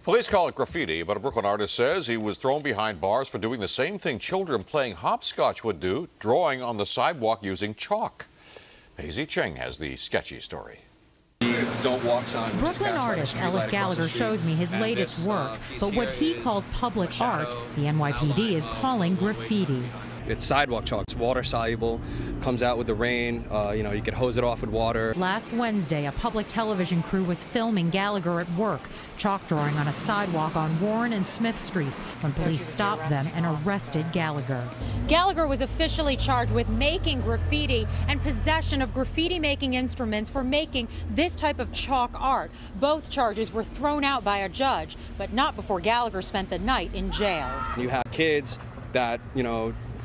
Police call it graffiti, but a Brooklyn artist says he was thrown behind bars for doing the same thing children playing hopscotch would do, drawing on the sidewalk using chalk. Paisley Cheng has the sketchy story. Don't walk sign. Brooklyn artist Ellis G shows me his latest work, but what he calls public art, the NYPD is calling graffiti. It's sidewalk chalk. It's water soluble, comes out with the rain. You can hose it off with water. Last Wednesday, a public television crew was filming Gallagher at work, chalk drawing on a sidewalk on Warren and Smith Streets when police stopped them and arrested Gallagher. Gallagher was officially charged with making graffiti and possession of graffiti-making instruments for making this type of chalk art. Both charges were thrown out by a judge, but not before Gallagher spent the night in jail. You have kids that,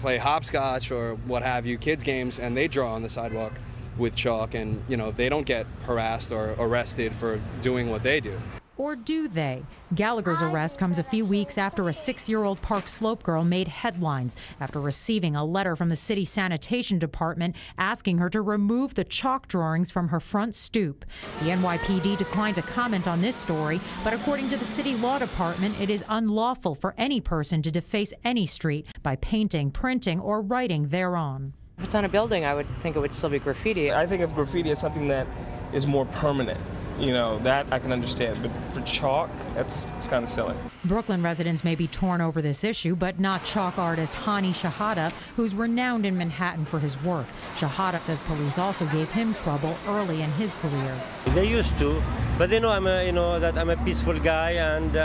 play hopscotch or what have you, kids games, and they draw on the sidewalk with chalk, and they don't get harassed or arrested for doing what they do. Or do they? Gallagher's arrest comes a few weeks after a 6-year-old Park Slope girl made headlines after receiving a letter from the city sanitation department asking her to remove the chalk drawings from her front stoop. The NYPD declined to comment on this story, but according to the city law department, it is unlawful for any person to deface any street by painting, printing, or writing thereon. If it's on a building, I would think it would still be graffiti. I think of graffiti as something that is more permanent. That I can understand, but for chalk, it's kind of silly. Brooklyn residents may be torn over this issue, but not chalk artist Hani Shahada, who's renowned in Manhattan for his work. Shahada says police also gave him trouble early in his career. They used to, but I'm a peaceful guy, and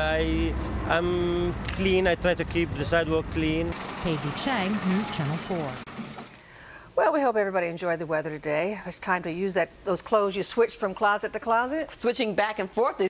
I'm clean. I try to keep the sidewalk clean. Paisley Cheng, News Channel 4. Well, we hope everybody enjoyed the weather today. It's time to use those clothes you switched from closet to closet. Switching back and forth.